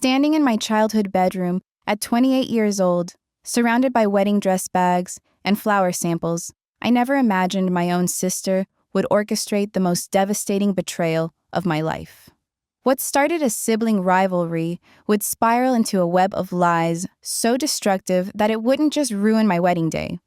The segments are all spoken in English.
Standing in my childhood bedroom at 28 years old, surrounded by wedding dress bags and flower samples, I never imagined my own sister would orchestrate the most devastating betrayal of my life. What started as sibling rivalry would spiral into a web of lies so destructive that it wouldn't just ruin my wedding day.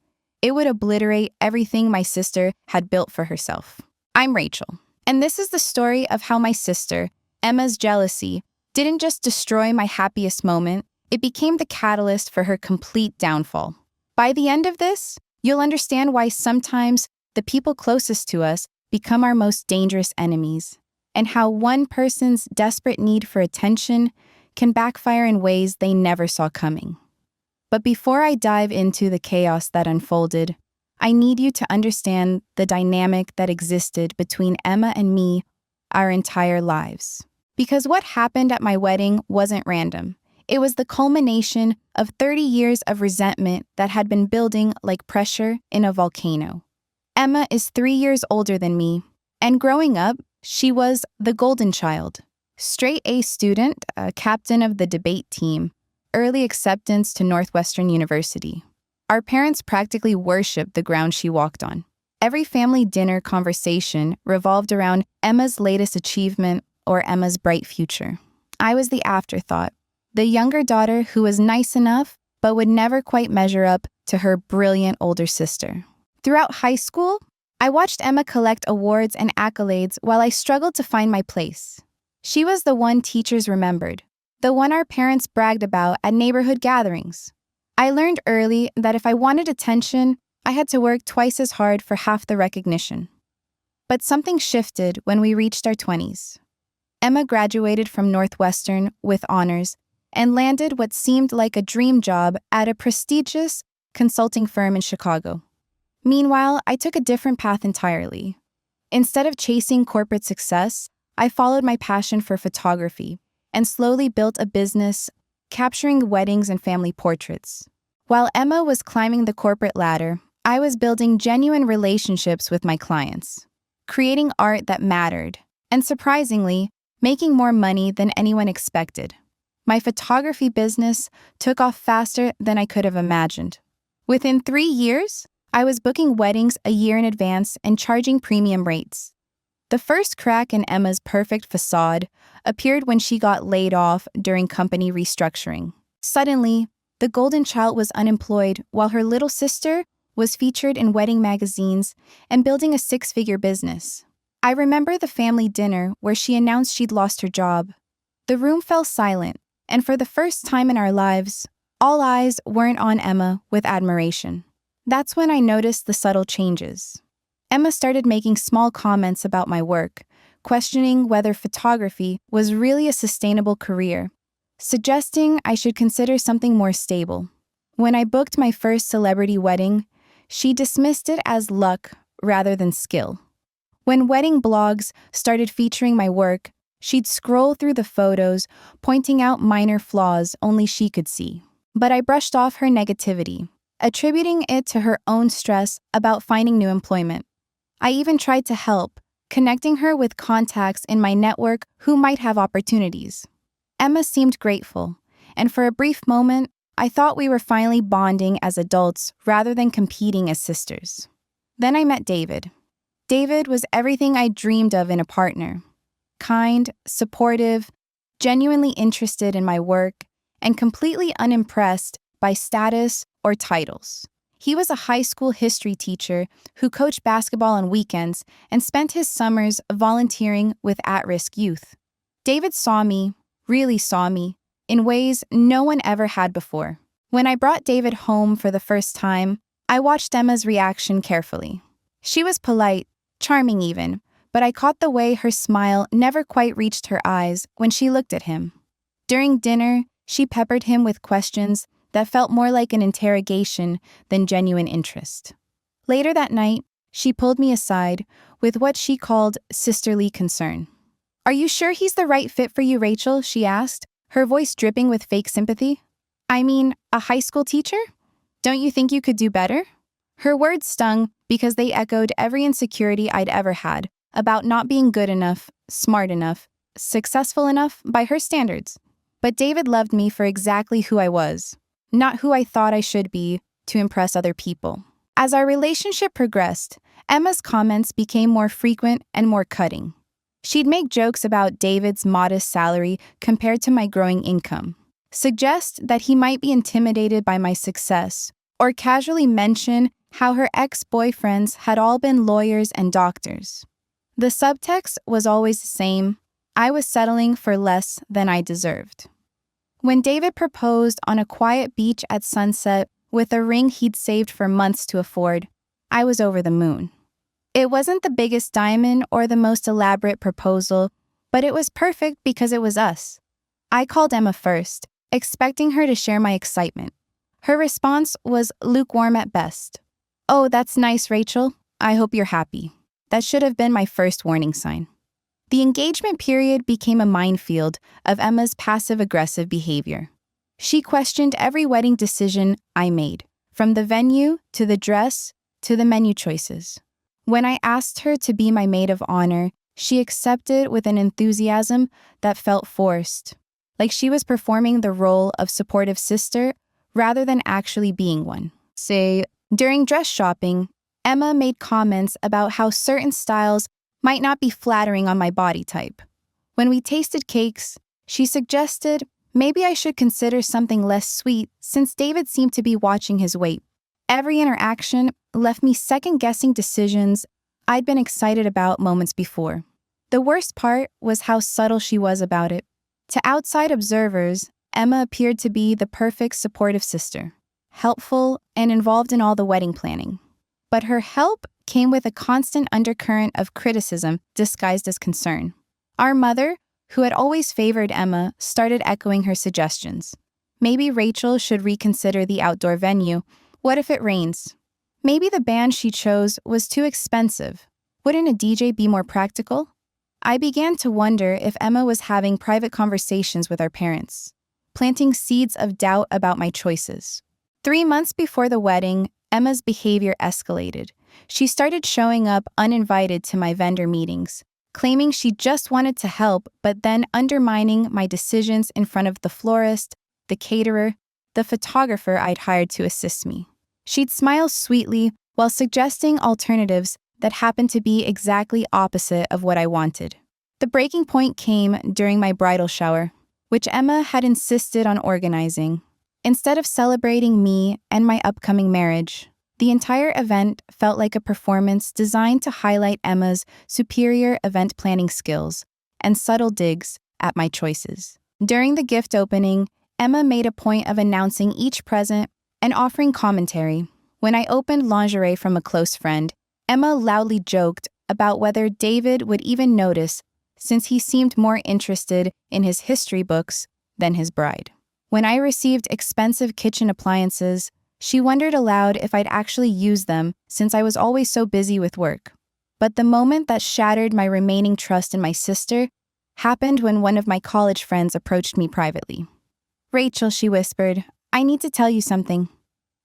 It would obliterate everything my sister had built for herself. I'm Rachel, and this is the story of how my sister, Emma's jealousy, didn't just destroy my happiest moment, it became the catalyst for her complete downfall. By the end of this, you'll understand why sometimes the people closest to us become our most dangerous enemies, and how one person's desperate need for attention can backfire in ways they never saw coming. But before I dive into the chaos that unfolded, I need you to understand the dynamic that existed between Emma and me our entire lives. Because what happened at my wedding wasn't random. It was the culmination of 30 years of resentment that had been building like pressure in a volcano. Emma is 3 years older than me, and growing up, she was the golden child. Straight A student, a captain of the debate team, early acceptance to Northwestern University. Our parents practically worshipped the ground she walked on. Every family dinner conversation revolved around Emma's latest achievement or Emma's bright future. I was the afterthought, the younger daughter who was nice enough but would never quite measure up to her brilliant older sister. Throughout high school, I watched Emma collect awards and accolades while I struggled to find my place. She was the one teachers remembered, the one our parents bragged about at neighborhood gatherings. I learned early that if I wanted attention, I had to work twice as hard for half the recognition. But something shifted when we reached our 20s. Emma graduated from Northwestern with honors and landed what seemed like a dream job at a prestigious consulting firm in Chicago. Meanwhile, I took a different path entirely. Instead of chasing corporate success, I followed my passion for photography and slowly built a business capturing weddings and family portraits. While Emma was climbing the corporate ladder, I was building genuine relationships with my clients, creating art that mattered, and surprisingly, making more money than anyone expected. My photography business took off faster than I could have imagined. Within 3 years, I was booking weddings a year in advance and charging premium rates. The first crack in Emma's perfect facade appeared when she got laid off during company restructuring. Suddenly, the golden child was unemployed while her little sister was featured in wedding magazines and building a 6-figure business. I remember the family dinner where she announced she'd lost her job. The room fell silent, and for the first time in our lives, all eyes weren't on Emma with admiration. That's when I noticed the subtle changes. Emma started making small comments about my work, questioning whether photography was really a sustainable career, suggesting I should consider something more stable. When I booked my first celebrity wedding, she dismissed it as luck rather than skill. When wedding blogs started featuring my work, she'd scroll through the photos, pointing out minor flaws only she could see. But I brushed off her negativity, attributing it to her own stress about finding new employment. I even tried to help, connecting her with contacts in my network who might have opportunities. Emma seemed grateful, and for a brief moment, I thought we were finally bonding as adults rather than competing as sisters. Then I met David. David was everything I dreamed of in a partner. Kind, supportive, genuinely interested in my work, and completely unimpressed by status or titles. He was a high school history teacher who coached basketball on weekends and spent his summers volunteering with at-risk youth. David saw me, really saw me, in ways no one ever had before. When I brought David home for the first time, I watched Emma's reaction carefully. She was polite, charming even, but I caught the way her smile never quite reached her eyes when she looked at him. During dinner, she peppered him with questions that felt more like an interrogation than genuine interest. Later that night, she pulled me aside with what she called sisterly concern. "Are you sure he's the right fit for you, Rachel?" she asked, her voice dripping with fake sympathy. "I mean, a high school teacher? Don't you think you could do better?" Her words stung because they echoed every insecurity I'd ever had about not being good enough, smart enough, successful enough by her standards. But David loved me for exactly who I was, not who I thought I should be to impress other people. As our relationship progressed, Emma's comments became more frequent and more cutting. She'd make jokes about David's modest salary compared to my growing income, suggest that he might be intimidated by my success, or casually mention how her ex-boyfriends had all been lawyers and doctors. The subtext was always the same: I was settling for less than I deserved. When David proposed on a quiet beach at sunset with a ring he'd saved for months to afford, I was over the moon. It wasn't the biggest diamond or the most elaborate proposal, but it was perfect because it was us. I called Emma first, expecting her to share my excitement. Her response was lukewarm at best. "Oh, that's nice, Rachel. I hope you're happy." That should have been my first warning sign. The engagement period became a minefield of Emma's passive-aggressive behavior. She questioned every wedding decision I made, from the venue to the dress to the menu choices. When I asked her to be my maid of honor, she accepted with an enthusiasm that felt forced, like she was performing the role of supportive sister rather than actually being one. During dress shopping, Emma made comments about how certain styles might not be flattering on my body type. When we tasted cakes, she suggested maybe I should consider something less sweet since David seemed to be watching his weight. Every interaction left me second-guessing decisions I'd been excited about moments before. The worst part was how subtle she was about it. To outside observers, Emma appeared to be the perfect supportive sister, helpful and involved in all the wedding planning. But her help came with a constant undercurrent of criticism disguised as concern. Our mother, who had always favored Emma, started echoing her suggestions. Maybe Rachel should reconsider the outdoor venue. What if it rains? Maybe the band she chose was too expensive. Wouldn't a DJ be more practical? I began to wonder if Emma was having private conversations with our parents, planting seeds of doubt about my choices. 3 months before the wedding, Emma's behavior escalated. She started showing up uninvited to my vendor meetings, claiming she just wanted to help, but then undermining my decisions in front of the florist, the caterer, the photographer I'd hired to assist me. She'd smile sweetly while suggesting alternatives that happened to be exactly opposite of what I wanted. The breaking point came during my bridal shower, which Emma had insisted on organizing. Instead of celebrating me and my upcoming marriage, the entire event felt like a performance designed to highlight Emma's superior event planning skills and subtle digs at my choices. During the gift opening, Emma made a point of announcing each present and offering commentary. When I opened lingerie from a close friend, Emma loudly joked about whether David would even notice, since he seemed more interested in his history books than his bride. When I received expensive kitchen appliances, she wondered aloud if I'd actually use them since I was always so busy with work. But the moment that shattered my remaining trust in my sister happened when one of my college friends approached me privately. "Rachel," she whispered, "I need to tell you something."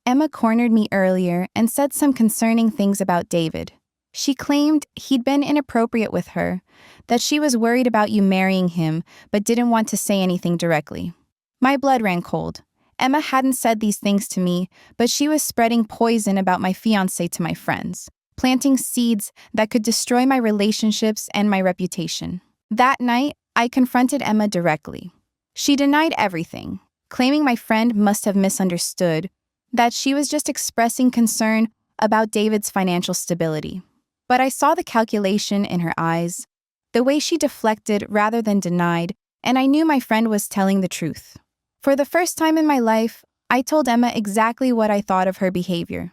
Emma cornered me earlier and said some concerning things about David. She claimed he'd been inappropriate with her, that she was worried about you marrying him but didn't want to say anything directly. My blood ran cold. Emma hadn't said these things to me, but she was spreading poison about my fiancé to my friends, planting seeds that could destroy my relationships and my reputation. That night, I confronted Emma directly. She denied everything, claiming my friend must have misunderstood, that she was just expressing concern about David's financial stability. But I saw the calculation in her eyes, the way she deflected rather than denied, and I knew my friend was telling the truth. For the first time in my life, I told Emma exactly what I thought of her behavior.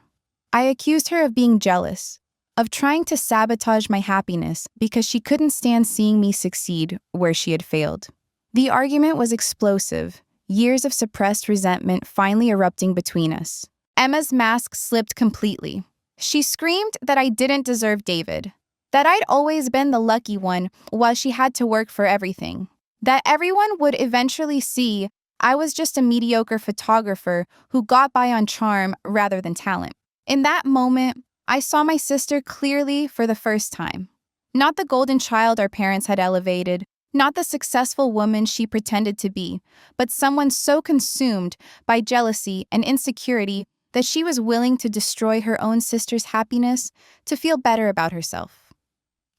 I accused her of being jealous, of trying to sabotage my happiness because she couldn't stand seeing me succeed where she had failed. The argument was explosive, years of suppressed resentment finally erupting between us. Emma's mask slipped completely. She screamed that I didn't deserve David, that I'd always been the lucky one while she had to work for everything, that everyone would eventually see I was just a mediocre photographer who got by on charm rather than talent. In that moment, I saw my sister clearly for the first time. Not the golden child our parents had elevated, Not the successful woman she pretended to be, but someone so consumed by jealousy and insecurity that she was willing to destroy her own sister's happiness to feel better about herself.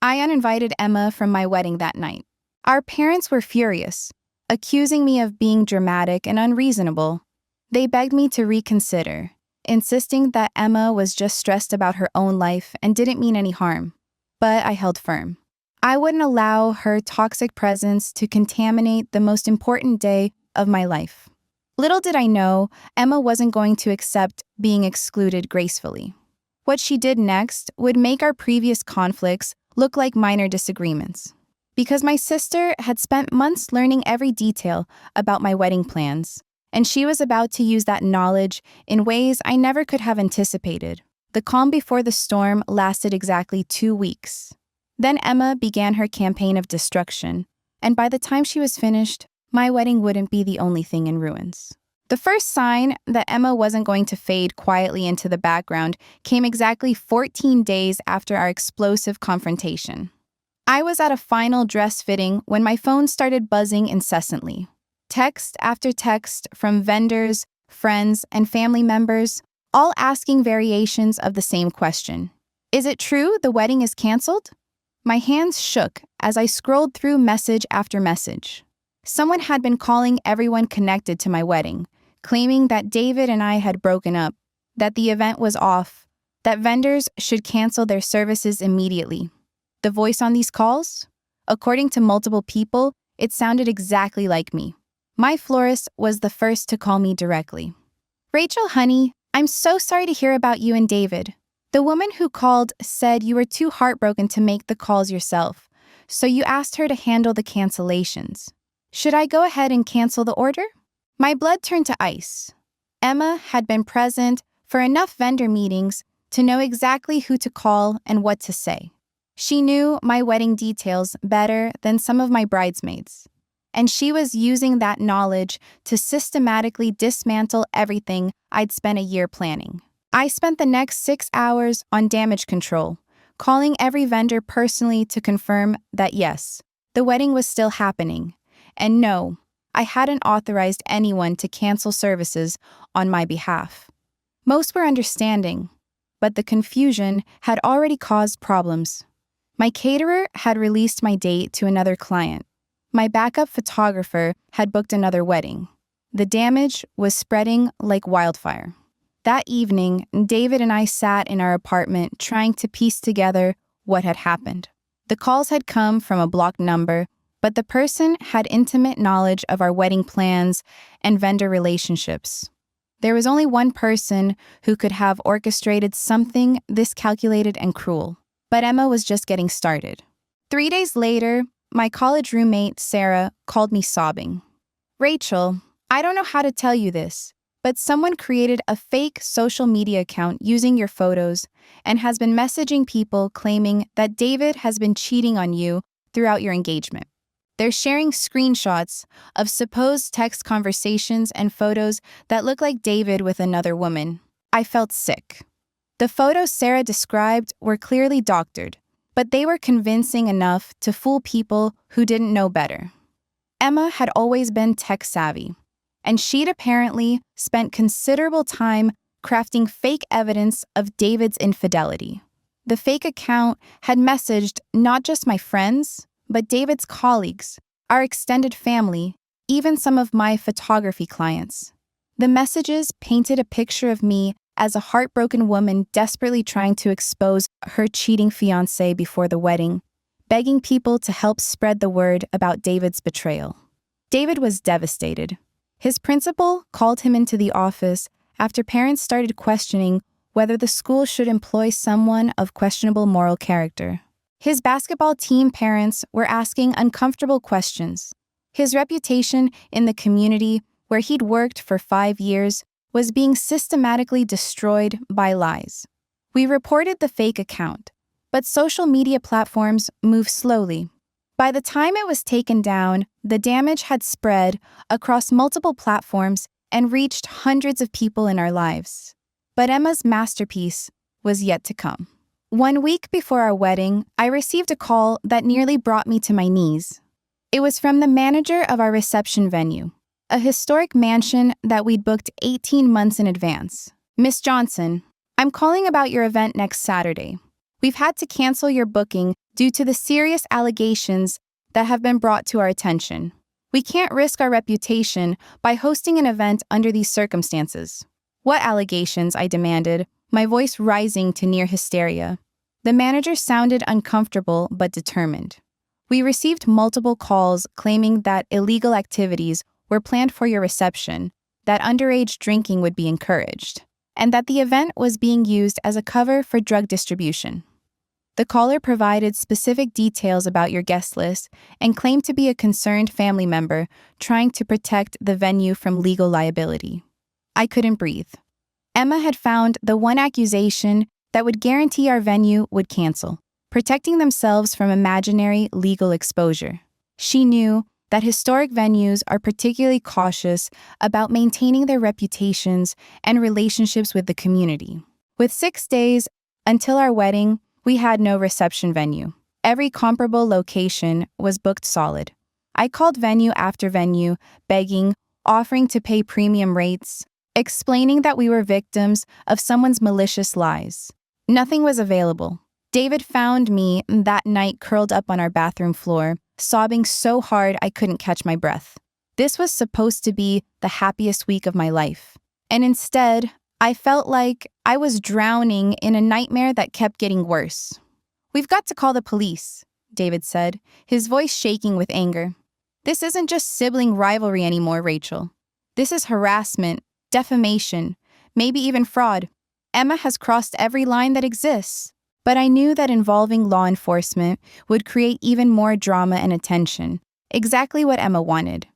I uninvited Emma from my wedding that night. Our parents were furious, accusing me of being dramatic and unreasonable. They begged me to reconsider, insisting that Emma was just stressed about her own life and didn't mean any harm. But I held firm. I wouldn't allow her toxic presence to contaminate the most important day of my life. Little did I know, Emma wasn't going to accept being excluded gracefully. What she did next would make our previous conflicts look like minor disagreements. Because my sister had spent months learning every detail about my wedding plans, and she was about to use that knowledge in ways I never could have anticipated. The calm before the storm lasted exactly 2 weeks. Then Emma began her campaign of destruction, and by the time she was finished, my wedding wouldn't be the only thing in ruins. The first sign that Emma wasn't going to fade quietly into the background came exactly 14 days after our explosive confrontation. I was at a final dress fitting when my phone started buzzing incessantly. Text after text from vendors, friends, and family members, all asking variations of the same question. Is it true the wedding is canceled? My hands shook as I scrolled through message after message. Someone had been calling everyone connected to my wedding, claiming that David and I had broken up, that the event was off, that vendors should cancel their services immediately. The voice on these calls? According to multiple people, it sounded exactly like me. My florist was the first to call me directly. Rachel, honey, I'm so sorry to hear about you and David. The woman who called said you were too heartbroken to make the calls yourself, so you asked her to handle the cancellations. Should I go ahead and cancel the order? My blood turned to ice. Emma had been present for enough vendor meetings to know exactly who to call and what to say. She knew my wedding details better than some of my bridesmaids, and she was using that knowledge to systematically dismantle everything I'd spent a year planning. I spent the next 6 hours on damage control, calling every vendor personally to confirm that yes, the wedding was still happening, and no, I hadn't authorized anyone to cancel services on my behalf. Most were understanding, but the confusion had already caused problems. My caterer had released my date to another client. My backup photographer had booked another wedding. The damage was spreading like wildfire. That evening, David and I sat in our apartment trying to piece together what had happened. The calls had come from a blocked number, but the person had intimate knowledge of our wedding plans and vendor relationships. There was only one person who could have orchestrated something this calculated and cruel. But Emma was just getting started. 3 days later, my college roommate, Sarah, called me sobbing. Rachel, I don't know how to tell you this, but someone created a fake social media account using your photos and has been messaging people claiming that David has been cheating on you throughout your engagement. They're sharing screenshots of supposed text conversations and photos that look like David with another woman. I felt sick. The photos Sarah described were clearly doctored, but they were convincing enough to fool people who didn't know better. Emma had always been tech-savvy, and she'd apparently spent considerable time crafting fake evidence of David's infidelity. The fake account had messaged not just my friends, but David's colleagues, our extended family, even some of my photography clients. The messages painted a picture of me as a heartbroken woman desperately trying to expose her cheating fiancé before the wedding, begging people to help spread the word about David's betrayal. David was devastated. His principal called him into the office after parents started questioning whether the school should employ someone of questionable moral character. His basketball team parents were asking uncomfortable questions. His reputation in the community where he'd worked for 5 years was being systematically destroyed by lies. We reported the fake account, but social media platforms move slowly. By the time it was taken down, the damage had spread across multiple platforms and reached hundreds of people in our lives. But Emma's masterpiece was yet to come. 1 week before our wedding, I received a call that nearly brought me to my knees. It was from the manager of our reception venue, a historic mansion that we'd booked 18 months in advance. Miss Johnson, I'm calling about your event next Saturday. We've had to cancel your booking due to the serious allegations that have been brought to our attention. We can't risk our reputation by hosting an event under these circumstances. What allegations? I demanded, my voice rising to near hysteria. The manager sounded uncomfortable but determined. We received multiple calls claiming that illegal activities were planned for your reception, that underage drinking would be encouraged, and that the event was being used as a cover for drug distribution. The caller provided specific details about your guest list and claimed to be a concerned family member trying to protect the venue from legal liability. I couldn't breathe. Emma had found the one accusation that would guarantee our venue would cancel, protecting themselves from imaginary legal exposure. She knew that historic venues are particularly cautious about maintaining their reputations and relationships with the community. With 6 days until our wedding, we had no reception venue. Every comparable location was booked solid. I called venue after venue, begging, offering to pay premium rates, explaining that we were victims of someone's malicious lies. Nothing was available. David found me that night curled up on our bathroom floor, sobbing so hard I couldn't catch my breath. This was supposed to be the happiest week of my life. And instead, I felt like I was drowning in a nightmare that kept getting worse. We've got to call the police, David said, his voice shaking with anger. This isn't just sibling rivalry anymore, Rachel. This is harassment, defamation, maybe even fraud. Emma has crossed every line that exists. But I knew that involving law enforcement would create even more drama and attention, exactly what Emma wanted.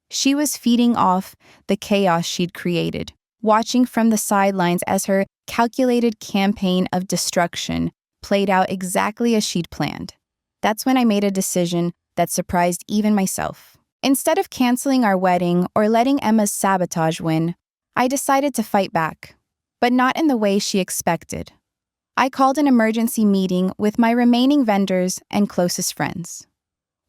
She was feeding off the chaos she'd created, watching from the sidelines as her calculated campaign of destruction played out exactly as she'd planned. That's when I made a decision that surprised even myself. Instead of canceling our wedding or letting Emma's sabotage win, I decided to fight back, but not in the way she expected. I called an emergency meeting with my remaining vendors and closest friends.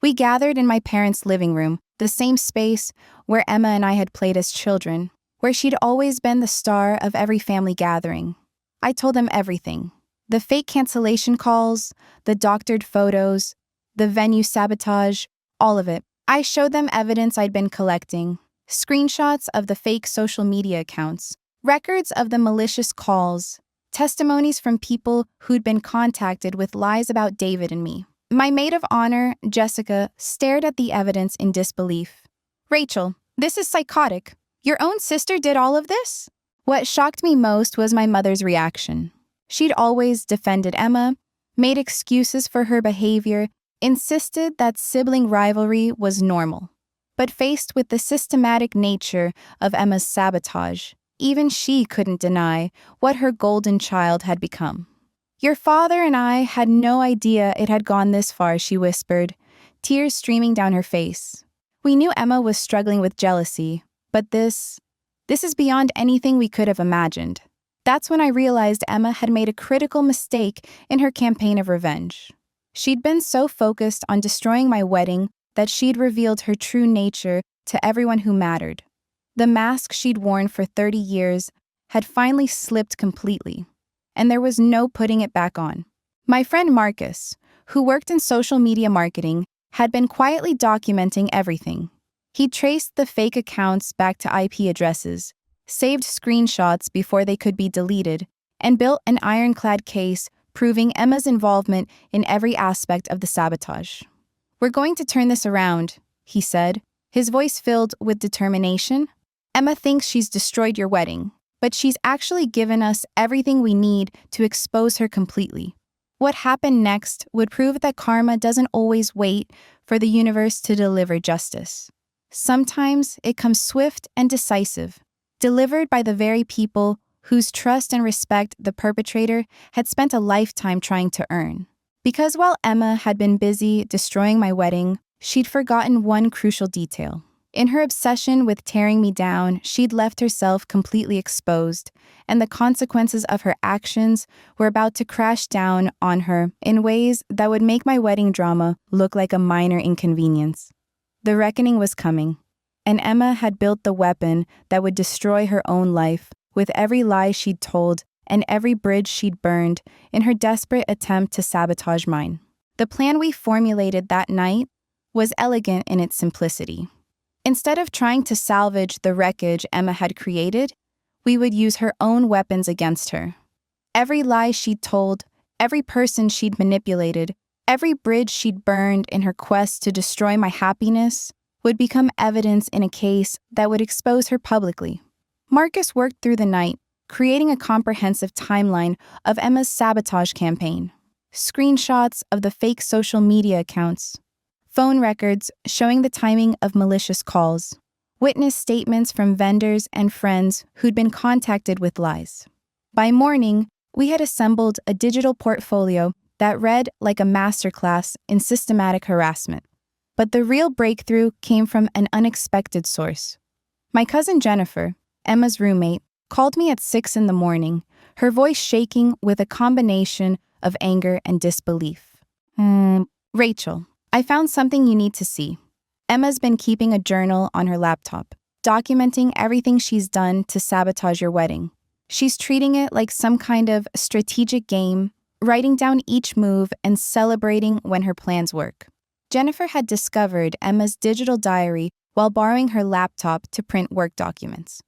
We gathered in my parents' living room, the same space where Emma and I had played as children, where she'd always been the star of every family gathering. I told them everything. The fake cancellation calls, the doctored photos, the venue sabotage, all of it. I showed them evidence I'd been collecting, screenshots of the fake social media accounts, records of the malicious calls, testimonies from people who'd been contacted with lies about David and me. My maid of honor, Jessica, stared at the evidence in disbelief. Rachel, this is psychotic. Your own sister did all of this? What shocked me most was my mother's reaction. She'd always defended Emma, made excuses for her behavior, insisted that sibling rivalry was normal. But faced with the systematic nature of Emma's sabotage, even she couldn't deny what her golden child had become. Your father and I had no idea it had gone this far, she whispered, tears streaming down her face. We knew Emma was struggling with jealousy, but this is beyond anything we could have imagined. That's when I realized Emma had made a critical mistake in her campaign of revenge. She'd been so focused on destroying my wedding that she'd revealed her true nature to everyone who mattered. The mask she'd worn for 30 years had finally slipped completely, and there was no putting it back on. My friend Marcus, who worked in social media marketing, had been quietly documenting everything. He traced the fake accounts back to IP addresses, saved screenshots before they could be deleted, and built an ironclad case proving Emma's involvement in every aspect of the sabotage. We're going to turn this around, he said, his voice filled with determination. Emma thinks she's destroyed your wedding, but she's actually given us everything we need to expose her completely. What happened next would prove that karma doesn't always wait for the universe to deliver justice. Sometimes it comes swift and decisive, delivered by the very people whose trust and respect the perpetrator had spent a lifetime trying to earn. Because while Emma had been busy destroying my wedding, she'd forgotten one crucial detail. In her obsession with tearing me down, she'd left herself completely exposed, and the consequences of her actions were about to crash down on her in ways that would make my wedding drama look like a minor inconvenience. The reckoning was coming, and Emma had built the weapon that would destroy her own life with every lie she'd told and every bridge she'd burned in her desperate attempt to sabotage mine. The plan we formulated that night was elegant in its simplicity. Instead of trying to salvage the wreckage Emma had created, we would use her own weapons against her. Every lie she'd told, every person she'd manipulated, every bridge she'd burned in her quest to destroy my happiness would become evidence in a case that would expose her publicly. Marcus worked through the night, creating a comprehensive timeline of Emma's sabotage campaign. Screenshots of the fake social media accounts, phone records showing the timing of malicious calls, witness statements from vendors and friends who'd been contacted with lies. By morning, we had assembled a digital portfolio that read like a masterclass in systematic harassment. But the real breakthrough came from an unexpected source. My cousin Jennifer, Emma's roommate, called me at 6 a.m, her voice shaking with a combination of anger and disbelief. Rachel, I found something you need to see. Emma's been keeping a journal on her laptop, documenting everything she's done to sabotage your wedding. She's treating it like some kind of strategic game, writing down each move and celebrating when her plans work. Jennifer had discovered Emma's digital diary while borrowing her laptop to print work documents.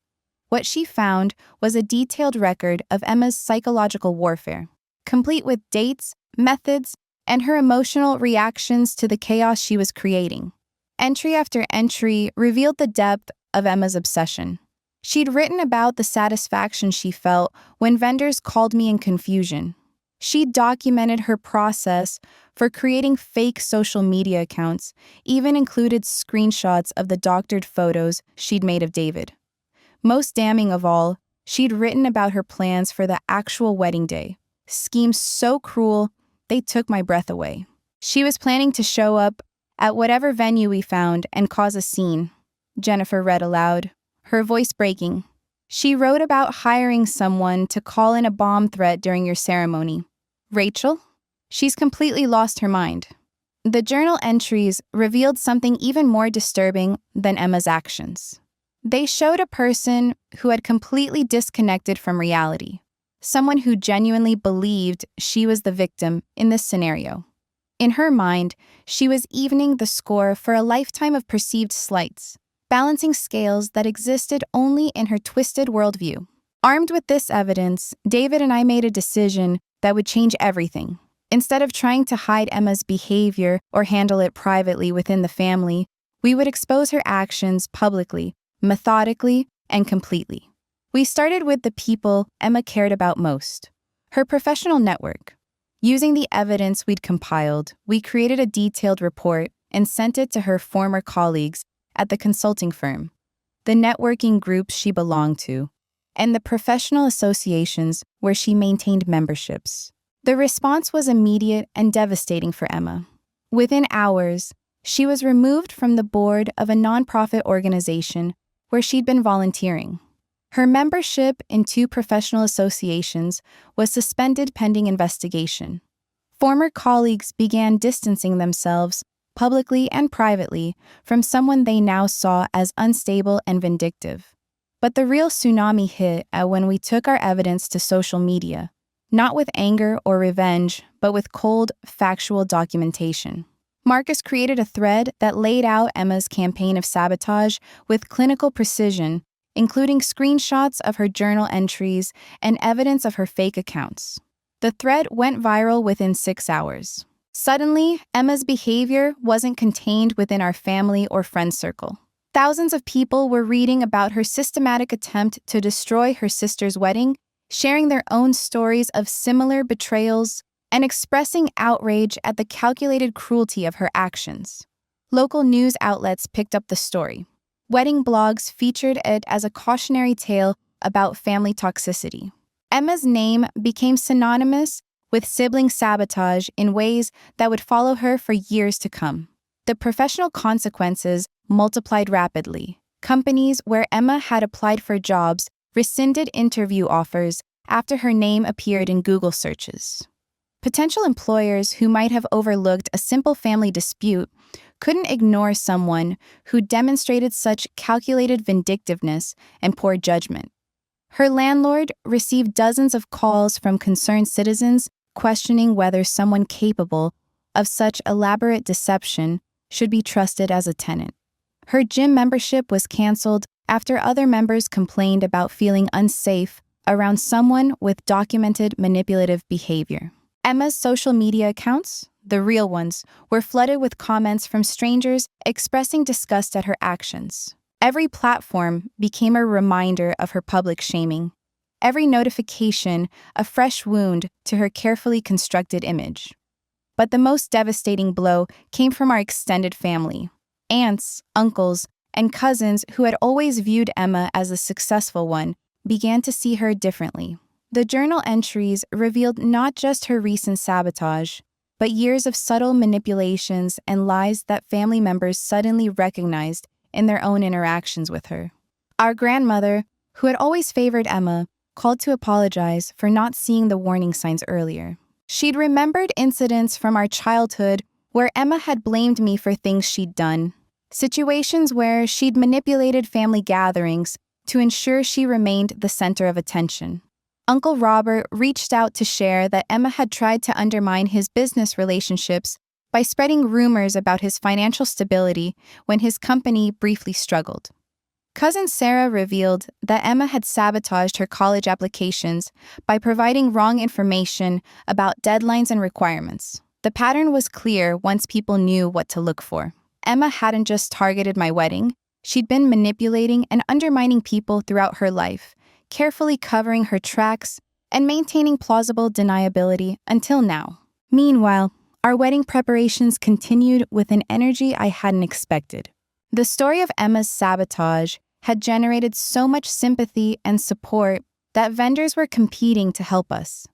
What she found was a detailed record of Emma's psychological warfare, complete with dates, methods, and her emotional reactions to the chaos she was creating. Entry after entry revealed the depth of Emma's obsession. She'd written about the satisfaction she felt when vendors called me in confusion. She documented her process for creating fake social media accounts, even included screenshots of the doctored photos she'd made of David. Most damning of all, she'd written about her plans for the actual wedding day, schemes so cruel they took my breath away. She was planning to show up at whatever venue we found and cause a scene, Jennifer read aloud, her voice breaking. She wrote about hiring someone to call in a bomb threat during your ceremony. Rachel? She's completely lost her mind. The journal entries revealed something even more disturbing than Emma's actions. They showed a person who had completely disconnected from reality, someone who genuinely believed she was the victim in this scenario. In her mind, she was evening the score for a lifetime of perceived slights, balancing scales that existed only in her twisted worldview. Armed with this evidence, David and I made a decision that would change everything. Instead of trying to hide Emma's behavior or handle it privately within the family, we would expose her actions publicly, methodically, and completely. We started with the people Emma cared about most, her professional network. Using the evidence we'd compiled, we created a detailed report and sent it to her former colleagues at the consulting firm, the networking groups she belonged to, and the professional associations where she maintained memberships. The response was immediate and devastating for Emma. Within hours, she was removed from the board of a nonprofit organization where she'd been volunteering. Her membership in 2 professional associations was suspended pending investigation. Former colleagues began distancing themselves, publicly and privately, from someone they now saw as unstable and vindictive. But the real tsunami hit when we took our evidence to social media, not with anger or revenge, but with cold, factual documentation. Marcus created a thread that laid out Emma's campaign of sabotage with clinical precision, including screenshots of her journal entries and evidence of her fake accounts. The thread went viral within 6 hours. Suddenly, Emma's behavior wasn't contained within our family or friend circle. Thousands of people were reading about her systematic attempt to destroy her sister's wedding, sharing their own stories of similar betrayals, and expressing outrage at the calculated cruelty of her actions. Local news outlets picked up the story. Wedding blogs featured it as a cautionary tale about family toxicity. Emma's name became synonymous with sibling sabotage in ways that would follow her for years to come. The professional consequences multiplied rapidly. Companies where Emma had applied for jobs rescinded interview offers after her name appeared in Google searches. Potential employers who might have overlooked a simple family dispute couldn't ignore someone who demonstrated such calculated vindictiveness and poor judgment. Her landlord received dozens of calls from concerned citizens questioning whether someone capable of such elaborate deception should be trusted as a tenant. Her gym membership was canceled after other members complained about feeling unsafe around someone with documented manipulative behavior. Emma's social media accounts, the real ones, were flooded with comments from strangers expressing disgust at her actions. Every platform became a reminder of her public shaming. Every notification a fresh wound to her carefully constructed image. But the most devastating blow came from our extended family. Aunts, uncles, and cousins who had always viewed Emma as a successful one began to see her differently. The journal entries revealed not just her recent sabotage, but years of subtle manipulations and lies that family members suddenly recognized in their own interactions with her. Our grandmother, who had always favored Emma, called to apologize for not seeing the warning signs earlier. She'd remembered incidents from our childhood where Emma had blamed me for things she'd done, situations where she'd manipulated family gatherings to ensure she remained the center of attention. Uncle Robert reached out to share that Emma had tried to undermine his business relationships by spreading rumors about his financial stability when his company briefly struggled. Cousin Sarah revealed that Emma had sabotaged her college applications by providing wrong information about deadlines and requirements. The pattern was clear once people knew what to look for. Emma hadn't just targeted my wedding, she'd been manipulating and undermining people throughout her life, carefully covering her tracks and maintaining plausible deniability until now. Meanwhile, our wedding preparations continued with an energy I hadn't expected. The story of Emma's sabotage had generated so much sympathy and support that vendors were competing to help us.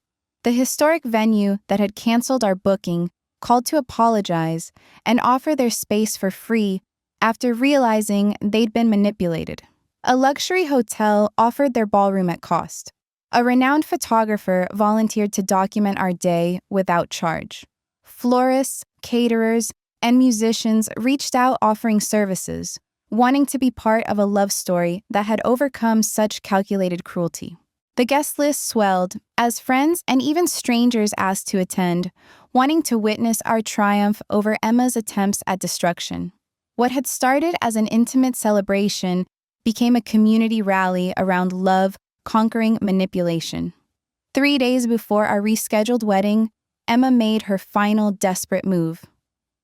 The historic venue that had canceled our booking called to apologize and offer their space for free after realizing they'd been manipulated. A luxury hotel offered their ballroom at cost. A renowned photographer volunteered to document our day without charge. Florists, caterers, and musicians reached out offering services, wanting to be part of a love story that had overcome such calculated cruelty. The guest list swelled as friends and even strangers asked to attend, wanting to witness our triumph over Emma's attempts at destruction. What had started as an intimate celebration became a community rally around love conquering manipulation. 3 days before our rescheduled wedding, Emma made her final desperate move.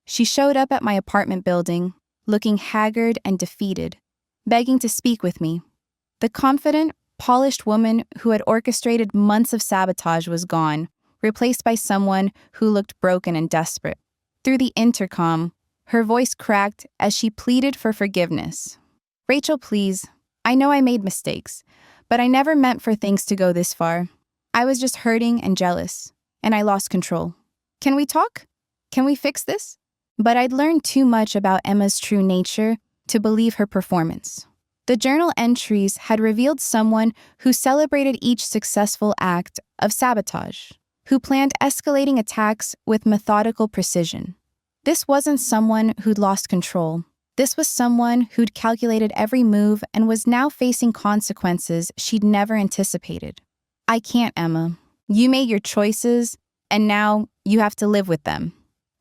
She showed up at my apartment building, looking haggard and defeated, begging to speak with me. The confident, polished woman who had orchestrated months of sabotage was gone, replaced by someone who looked broken and desperate. Through the intercom, her voice cracked as she pleaded for forgiveness. "Rachel, please. I know I made mistakes, but I never meant for things to go this far. I was just hurting and jealous, and I lost control. Can we talk? Can we fix this?" But I'd learned too much about Emma's true nature to believe her performance. The journal entries had revealed someone who celebrated each successful act of sabotage, who planned escalating attacks with methodical precision. This wasn't someone who'd lost control. This was someone who'd calculated every move and was now facing consequences she'd never anticipated. "I can't, Emma. You made your choices, and now you have to live with them."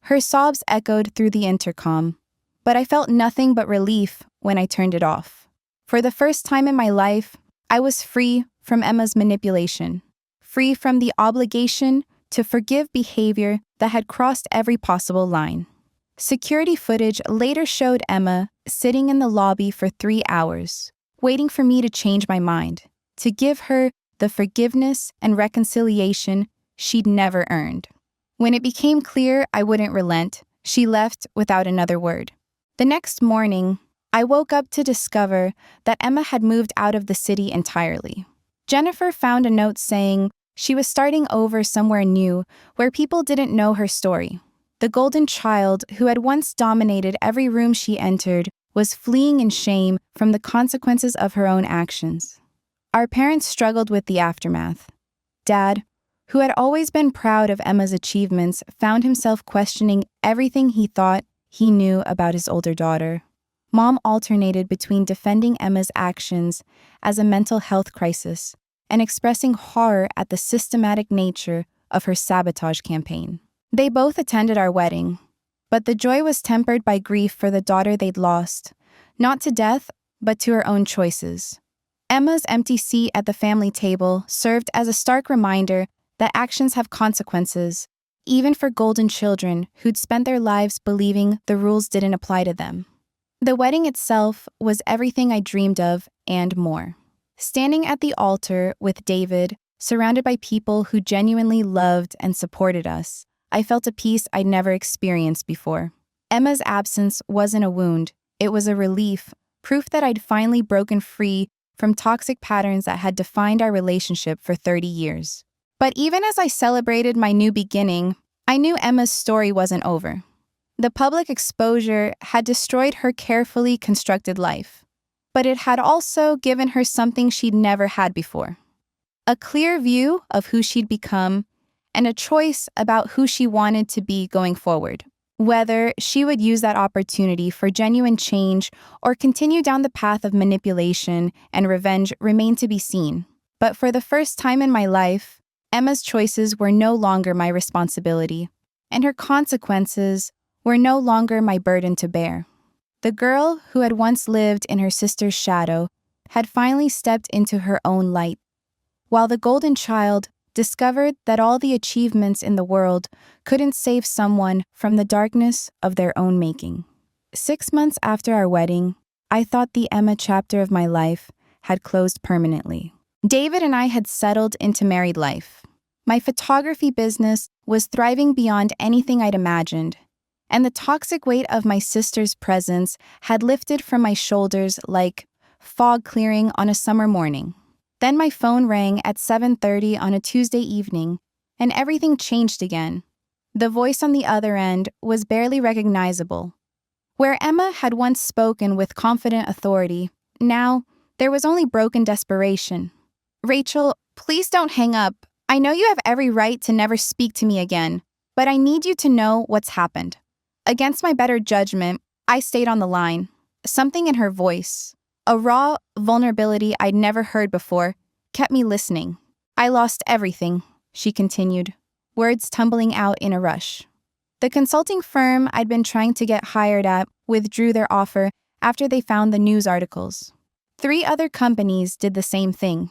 Her sobs echoed through the intercom, but I felt nothing but relief when I turned it off. For the first time in my life, I was free from Emma's manipulation, free from the obligation to forgive behavior that had crossed every possible line. Security footage later showed Emma sitting in the lobby for 3 hours, waiting for me to change my mind, to give her the forgiveness and reconciliation she'd never earned. When it became clear I wouldn't relent, she left without another word. The next morning, I woke up to discover that Emma had moved out of the city entirely. Jennifer found a note saying she was starting over somewhere new where people didn't know her story. The golden child who had once dominated every room she entered was fleeing in shame from the consequences of her own actions. Our parents struggled with the aftermath. Dad, who had always been proud of Emma's achievements, found himself questioning everything he thought he knew about his older daughter. Mom alternated between defending Emma's actions as a mental health crisis and expressing horror at the systematic nature of her sabotage campaign. They both attended our wedding, but the joy was tempered by grief for the daughter they'd lost, not to death, but to her own choices. Emma's empty seat at the family table served as a stark reminder that actions have consequences, even for golden children who'd spent their lives believing the rules didn't apply to them. The wedding itself was everything I dreamed of and more. Standing at the altar with David, surrounded by people who genuinely loved and supported us, I felt a peace I'd never experienced before. Emma's absence wasn't a wound, it was a relief, proof that I'd finally broken free from toxic patterns that had defined our relationship for 30 years. But even as I celebrated my new beginning, I knew Emma's story wasn't over. The public exposure had destroyed her carefully constructed life, but it had also given her something she'd never had before. A clear view of who she'd become and a choice about who she wanted to be going forward. Whether she would use that opportunity for genuine change or continue down the path of manipulation and revenge remained to be seen. But for the first time in my life, Emma's choices were no longer my responsibility, and her consequences were no longer my burden to bear. The girl who had once lived in her sister's shadow had finally stepped into her own light, while the golden child discovered that all the achievements in the world couldn't save someone from the darkness of their own making. 6 months after our wedding, I thought the Emma chapter of my life had closed permanently. David and I had settled into married life. My photography business was thriving beyond anything I'd imagined, and the toxic weight of my sister's presence had lifted from my shoulders like fog clearing on a summer morning. Then my phone rang at 7:30 on a Tuesday evening, and everything changed again. The voice on the other end was barely recognizable. Where Emma had once spoken with confident authority, now there was only broken desperation. "Rachel, please don't hang up. I know you have every right to never speak to me again, but I need you to know what's happened." Against my better judgment, I stayed on the line. Something in her voice, a raw vulnerability I'd never heard before, kept me listening. "I lost everything," she continued, words tumbling out in a rush. The consulting firm I'd been trying to get hired at withdrew their offer after they found the news articles. 3 other companies did the same thing.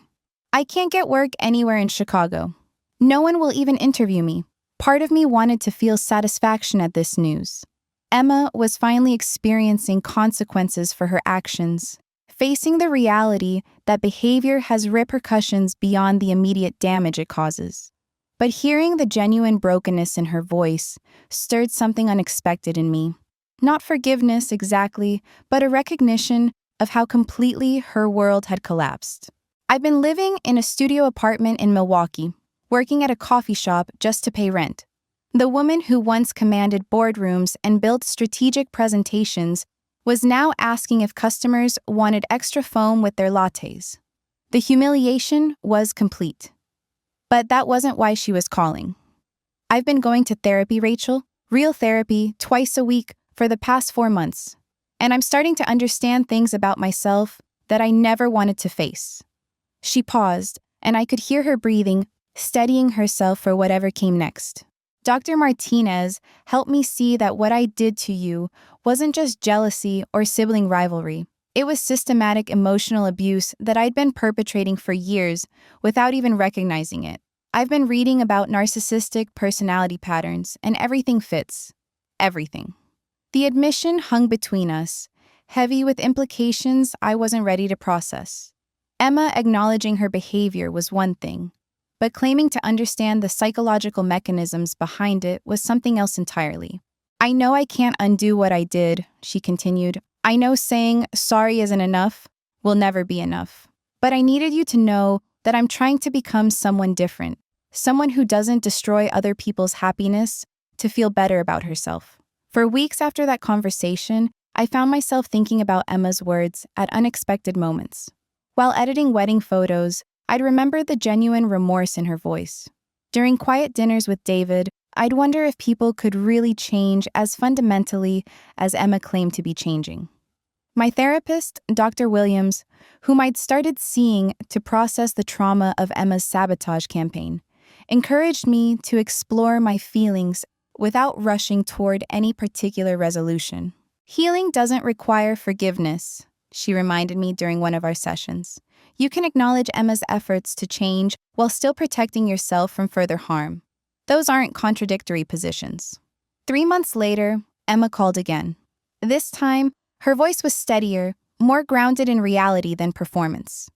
I can't get work anywhere in Chicago. No one will even interview me. Part of me wanted to feel satisfaction at this news. Emma was finally experiencing consequences for her actions, facing the reality that behavior has repercussions beyond the immediate damage it causes. But hearing the genuine brokenness in her voice stirred something unexpected in me. Not forgiveness exactly, but a recognition of how completely her world had collapsed. I'd been living in a studio apartment in Milwaukee, working at a coffee shop just to pay rent. The woman who once commanded boardrooms and built strategic presentations was now asking if customers wanted extra foam with their lattes. The humiliation was complete. But that wasn't why she was calling. "I've been going to therapy, Rachel, real therapy, twice a week for the past 4 months, and I'm starting to understand things about myself that I never wanted to face." She paused, and I could hear her breathing, steadying herself for whatever came next. "Dr. Martinez helped me see that what I did to you wasn't just jealousy or sibling rivalry. It was systematic emotional abuse that I'd been perpetrating for years without even recognizing it. I've been reading about narcissistic personality patterns, and everything fits. Everything." The admission hung between us, heavy with implications I wasn't ready to process. Emma acknowledging her behavior was one thing, but claiming to understand the psychological mechanisms behind it was something else entirely. "I know I can't undo what I did," she continued. "I know saying sorry isn't enough will never be enough. But I needed you to know that I'm trying to become someone different, someone who doesn't destroy other people's happiness to feel better about herself." For weeks after that conversation, I found myself thinking about Emma's words at unexpected moments. While editing wedding photos, I'd remember the genuine remorse in her voice. During quiet dinners with David, I'd wonder if people could really change as fundamentally as Emma claimed to be changing. My therapist, Dr. Williams, whom I'd started seeing to process the trauma of Emma's sabotage campaign, encouraged me to explore my feelings without rushing toward any particular resolution. Healing doesn't require forgiveness, she reminded me during one of our sessions. You can acknowledge Emma's efforts to change while still protecting yourself from further harm. Those aren't contradictory positions. 3 months later, Emma called again. This time, her voice was steadier, more grounded in reality than performance.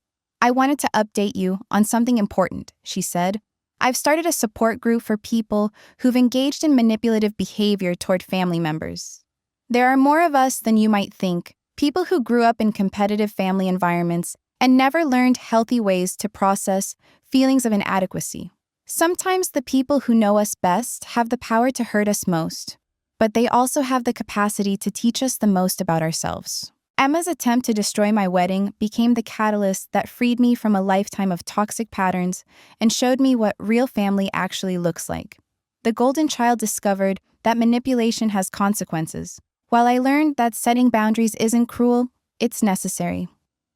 I wanted to update you on something important, she said. I've started a support group for people who've engaged in manipulative behavior toward family members. There are more of us than you might think, people who grew up in competitive family environments and never learned healthy ways to process feelings of inadequacy. Sometimes the people who know us best have the power to hurt us most, but they also have the capacity to teach us the most about ourselves. Emma's attempt to destroy my wedding became the catalyst that freed me from a lifetime of toxic patterns and showed me what real family actually looks like. The golden child discovered that manipulation has consequences. While I learned that setting boundaries isn't cruel, it's necessary.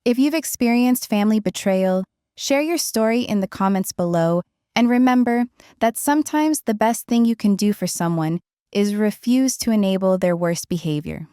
If you've experienced family betrayal, share your story in the comments below, and remember that sometimes the best thing you can do for someone is refuse to enable their worst behavior.